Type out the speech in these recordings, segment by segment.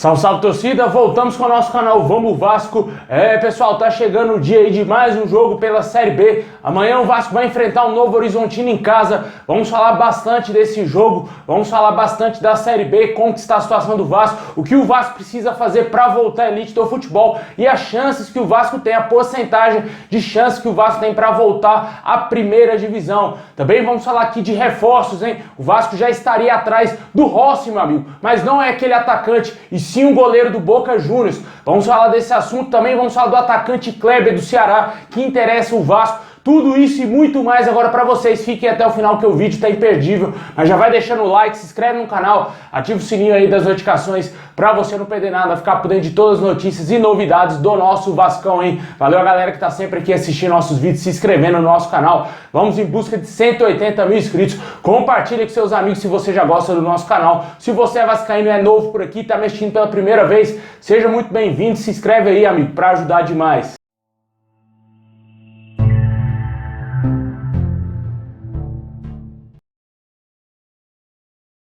Salve, salve torcida, voltamos com o nosso canal Vamos Vasco. Pessoal, tá chegando o dia aí de mais um jogo pela Série B. Amanhã o Vasco vai enfrentar o Novo Horizontino em casa. Vamos falar bastante desse jogo, vamos falar bastante da Série B, como que está a situação do Vasco, o que o Vasco precisa fazer para voltar à elite do futebol e as chances que o Vasco tem, a porcentagem de chances que o Vasco tem para voltar à primeira divisão. Também vamos falar aqui de reforços, hein? O Vasco já estaria atrás do Rossi, meu amigo, mas não é aquele atacante, e sim um goleiro do Boca Juniors. Vamos falar desse assunto também, vamos falar do atacante Kleber do Ceará, que interessa o Vasco. Tudo isso e muito mais agora para vocês. Fiquem até o final que o vídeo tá imperdível. Mas já vai deixando o like, se inscreve no canal, ativa o sininho aí das notificações para você não perder nada, ficar por dentro de todas as notícias e novidades do nosso Vascão, hein? Valeu a galera que tá sempre aqui assistindo nossos vídeos, se inscrevendo no nosso canal. Vamos em busca de 180 mil inscritos. Compartilha com seus amigos se você já gosta do nosso canal. Se você é vascaíno e é novo por aqui, tá me assistindo pela primeira vez, seja muito bem-vindo. Se inscreve aí, amigo, para ajudar demais.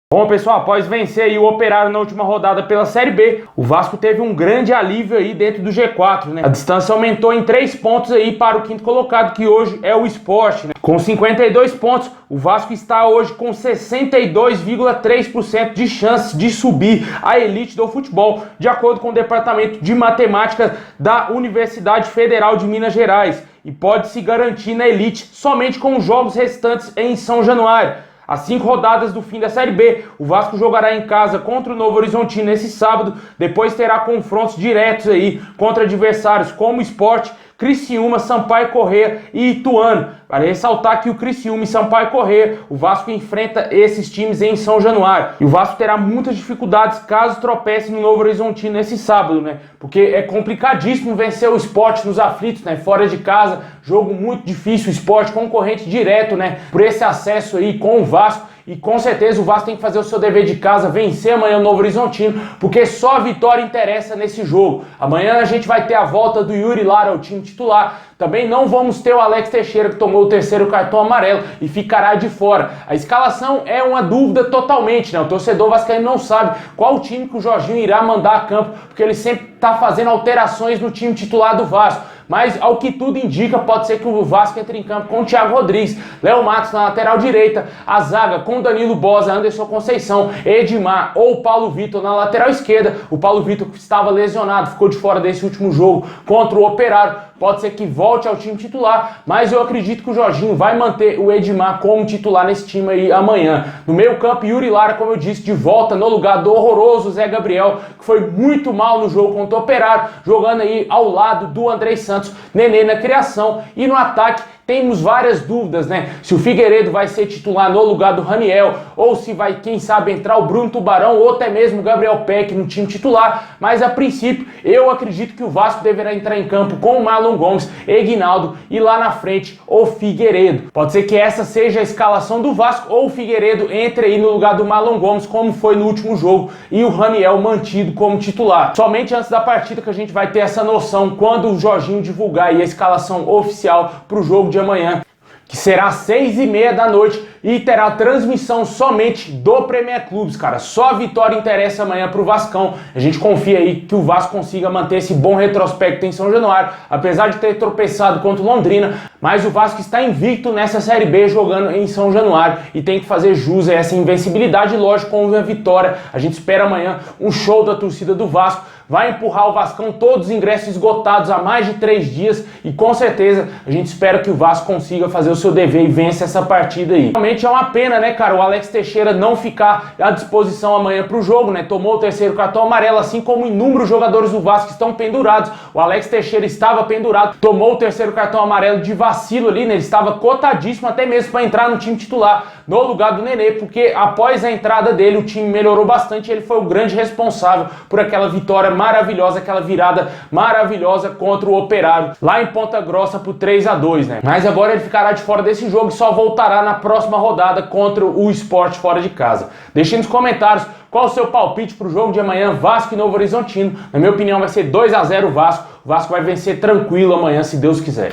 Bom, pessoal, após vencer aí o Operário na última rodada pela Série B, o Vasco teve um grande alívio aí dentro do G4, né? A distância aumentou em 3 pontos aí para o quinto colocado, que hoje é o Sport, né? Com 52 pontos, o Vasco está hoje com 62,3% de chances de subir à elite do futebol, de acordo com o Departamento de Matemática da Universidade Federal de Minas Gerais, e pode se garantir na elite somente com os jogos restantes em São Januário. Às 5 rodadas do fim da Série B, o Vasco jogará em casa contra o Novo Horizontino nesse sábado, depois terá confrontos diretos aí contra adversários como o Sport, Criciúma, Sampaio Corrêa e Ituano. Vale ressaltar que o Criciúma e Sampaio Corrêa, o Vasco enfrenta esses times em São Januário. E o Vasco terá muitas dificuldades caso tropece no Novo Horizontino nesse sábado, né? Porque é complicadíssimo vencer o Sport nos aflitos, né? Fora de casa, jogo muito difícil, o Sport concorrente direto, né? Por esse acesso aí com o Vasco. E com certeza o Vasco tem que fazer o seu dever de casa, vencer amanhã o Novo Horizontino, porque só a vitória interessa nesse jogo. Amanhã a gente vai ter a volta do Yuri Lara ao time titular. Também não vamos ter o Alex Teixeira, que tomou o terceiro cartão amarelo e ficará de fora. A escalação é uma dúvida totalmente, né? O torcedor vascaíno não sabe qual time que o Jorginho irá mandar a campo, porque ele sempre está fazendo alterações no time titular do Vasco. Mas, ao que tudo indica, pode ser que o Vasco entre em campo com o Thiago Rodrigues, Léo Matos na lateral direita, a zaga com Danilo Bosa, Anderson Conceição, Edmar ou Paulo Vitor na lateral esquerda. O Paulo Vitor, que estava lesionado, ficou de fora desse último jogo contra o Operário. Pode ser que volte ao time titular, mas eu acredito que o Jorginho vai manter o Edmar como titular nesse time aí amanhã. No meio campo, Yuri Lara, como eu disse, de volta no lugar do horroroso Zé Gabriel, que foi muito mal no jogo contra o Operário, jogando aí ao lado do Andrei Santos, Nenê na criação. E no ataque temos várias dúvidas, né? Se o Figueiredo vai ser titular no lugar do Raniel, ou se vai, quem sabe, entrar o Bruno Tubarão, ou até mesmo o Gabriel Peck no time titular. Mas, a princípio, eu acredito que o Vasco deverá entrar em campo com o Marlon Gomes, Eguinaldo e lá na frente o Figueiredo. Pode ser que essa seja a escalação do Vasco, ou o Figueiredo entre aí no lugar do Marlon Gomes, como foi no último jogo, e o Raniel mantido como titular. Somente antes da partida que a gente vai ter essa noção, quando o Jorginho divulgar aí a escalação oficial para o jogo de amanhã, que será às 6h30 da noite e terá transmissão somente do Premier Clubes, cara. Só a vitória interessa amanhã pro Vascão. A gente confia aí que o Vasco consiga manter esse bom retrospecto em São Januário, apesar de ter tropeçado contra o Londrina, mas o Vasco está invicto nessa Série B jogando em São Januário e tem que fazer jus a essa invencibilidade, lógico, com uma vitória. A gente espera amanhã um show da torcida do Vasco. Vai empurrar o Vascão, todos os ingressos esgotados há mais de 3 dias e com certeza a gente espera que o Vasco consiga fazer o seu dever e vença essa partida aí. Realmente é uma pena, né, cara, o Alex Teixeira não ficar à disposição amanhã pro jogo, né? Tomou o terceiro cartão amarelo, assim como inúmeros jogadores do Vasco estão pendurados. O Alex Teixeira estava pendurado, tomou o terceiro cartão amarelo de vacilo ali, né? Ele estava cotadíssimo até mesmo para entrar no time titular, no lugar do Nenê, porque após a entrada dele o time melhorou bastante e ele foi o grande responsável por aquela vitória maravilhosa, aquela virada maravilhosa contra o Operário, lá em Ponta Grossa por 3-2, né? Mas agora ele ficará de fora desse jogo e só voltará na próxima rodada contra o Sport fora de casa. Deixe nos comentários qual o seu palpite para o jogo de amanhã, Vasco e Novo Horizontino. Na minha opinião vai ser 2-0 Vasco. O Vasco vai vencer tranquilo amanhã, se Deus quiser.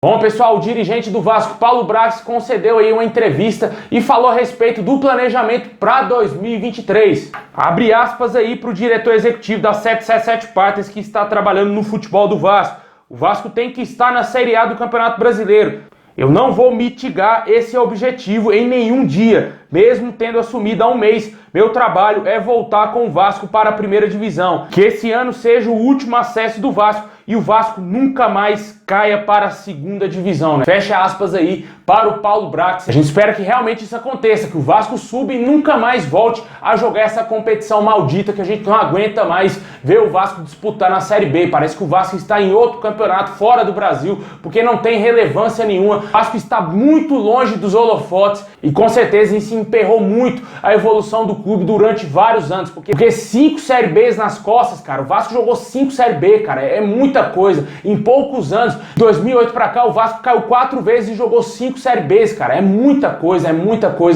Bom, pessoal, o dirigente do Vasco, Paulo Brax, concedeu aí uma entrevista e falou a respeito do planejamento para 2023. Abre aspas aí para o diretor executivo da 777 Partners, que está trabalhando no futebol do Vasco. O Vasco tem que estar na Série A do Campeonato Brasileiro. Eu não vou mitigar esse objetivo em nenhum dia, mesmo tendo assumido há um mês. Meu trabalho é voltar com o Vasco para a primeira divisão. Que esse ano seja o último acesso do Vasco e o Vasco nunca mais caia para a segunda divisão, né? Fecha aspas aí para o Paulo Brax. A gente espera que realmente isso aconteça, que o Vasco suba e nunca mais volte a jogar essa competição maldita que a gente não aguenta mais ver o Vasco disputar na Série B. Parece que o Vasco está em outro campeonato fora do Brasil, porque não tem relevância nenhuma. O Vasco está muito longe dos holofotes e com certeza isso emperrou muito a evolução do clube durante vários anos, porque 5 Série Bs nas costas, cara. O Vasco jogou 5 Série B, cara. É muita coisa. Em poucos anos, de 2008 pra cá, o Vasco caiu 4 vezes e jogou 5 Série Bs, cara. É muita coisa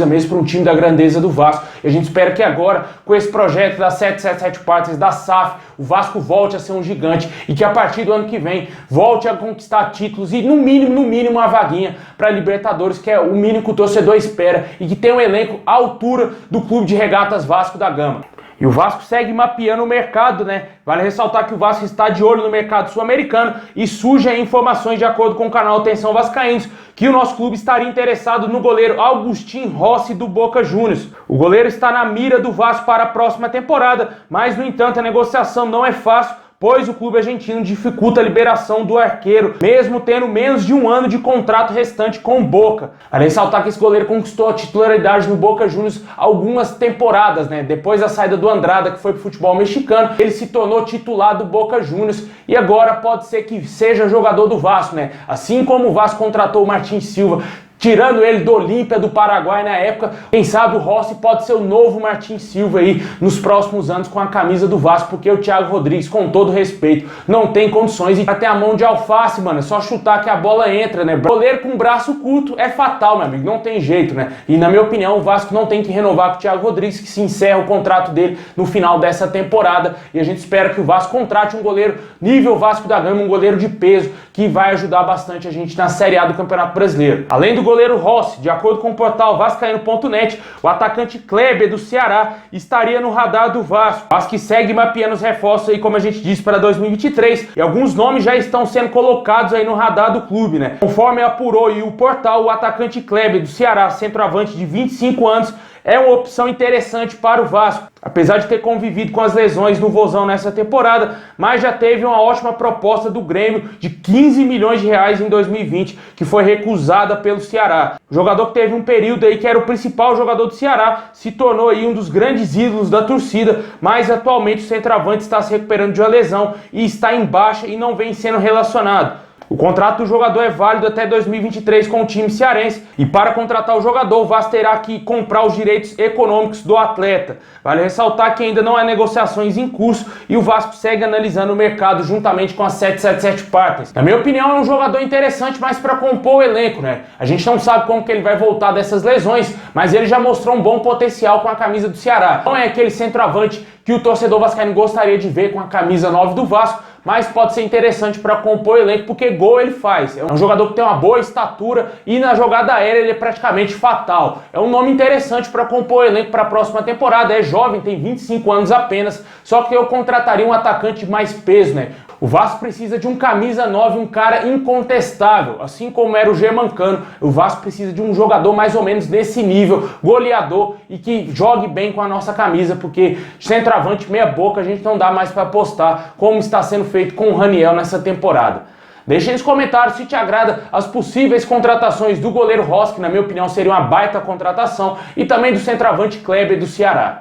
mesmo para um time da grandeza do Vasco. E a gente espera que agora, com esse projeto da 777 Partners, da SAF, o Vasco volte a ser um gigante e que a partir do ano que vem volte a conquistar títulos e no mínimo uma vaguinha para Libertadores, que é o mínimo que o torcedor espera, e que tem um elenco à altura do Clube de Regatas Vasco da Gama. E o Vasco segue mapeando o mercado, né? Vale ressaltar que o Vasco está de olho no mercado sul-americano e surgem informações, de acordo com o canal Atenção Vascaínos, que o nosso clube estaria interessado no goleiro Agustin Rossi do Boca Juniors. O goleiro está na mira do Vasco para a próxima temporada, mas, no entanto, a negociação não é fácil, pois o clube argentino dificulta a liberação do arqueiro, mesmo tendo menos de um ano de contrato restante com o Boca. Além de ressaltar que esse goleiro conquistou a titularidade no Boca Juniors algumas temporadas, né? Depois da saída do Andrada, que foi pro futebol mexicano, ele se tornou titular do Boca Juniors e agora pode ser que seja jogador do Vasco, né? Assim como o Vasco contratou o Martin Silva, tirando ele do Olímpia do Paraguai na época, quem sabe o Rossi pode ser o novo Martin Silva aí nos próximos anos com a camisa do Vasco, porque o Thiago Rodrigues, com todo respeito, não tem condições e até a mão de alface, mano, é só chutar que a bola entra, né? Goleiro com braço curto é fatal, meu amigo, não tem jeito, né? E na minha opinião, o Vasco não tem que renovar com o Thiago Rodrigues, que se encerra o contrato dele no final dessa temporada, e a gente espera que o Vasco contrate um goleiro nível Vasco da Gama, um goleiro de peso, que vai ajudar bastante a gente na Série A do Campeonato Brasileiro. Além do goleiro Rossi, de acordo com o portal vascaíno.net, o atacante Kleber do Ceará estaria no radar do Vasco. O Vasco segue mapeando os reforços aí, como a gente disse, para 2023, e alguns nomes já estão sendo colocados aí no radar do clube, né? Conforme apurou aí o portal, o atacante Kleber do Ceará, centroavante de 25 anos, é uma opção interessante para o Vasco, apesar de ter convivido com as lesões no Vozão nessa temporada, mas já teve uma ótima proposta do Grêmio de 15 milhões de reais em 2020, que foi recusada pelo Ceará. O jogador que teve um período aí que era o principal jogador do Ceará, se tornou aí um dos grandes ídolos da torcida, mas atualmente o centroavante está se recuperando de uma lesão e está em baixa e não vem sendo relacionado. O contrato do jogador é válido até 2023 com o time cearense e para contratar o jogador, o Vasco terá que comprar os direitos econômicos do atleta. Vale ressaltar que ainda não há negociações em curso e o Vasco segue analisando o mercado juntamente com a 777 Partners. Na minha opinião, é um jogador interessante, mas para compor o elenco, né? A gente não sabe como que ele vai voltar dessas lesões, mas ele já mostrou um bom potencial com a camisa do Ceará. Não é aquele centroavante que o torcedor vascaíno gostaria de ver com a camisa 9 do Vasco, mas pode ser interessante para compor o elenco, porque gol ele faz. É um jogador que tem uma boa estatura e na jogada aérea ele é praticamente fatal. É um nome interessante para compor o elenco para a próxima temporada. É jovem, tem 25 anos apenas, só que eu contrataria um atacante de mais peso, né? O Vasco precisa de um camisa 9, um cara incontestável, assim como era o Germancano. O Vasco precisa de um jogador mais ou menos desse nível, goleador e que jogue bem com a nossa camisa, porque centroavante meia boca a gente não dá mais para apostar, como está sendo feito com o Raniel nessa temporada. Deixe nos comentários se te agrada as possíveis contratações do goleiro Rossi, que na minha opinião seria uma baita contratação, e também do centroavante Kleber do Ceará.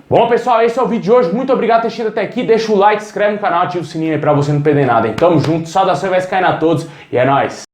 Bom, pessoal, esse é o vídeo de hoje. Muito obrigado por ter assistido até aqui. Deixa o like, se inscreve no canal, ativa o sininho aí pra você não perder nada. Então, tamo junto, saudações vascaína a todos e é nóis!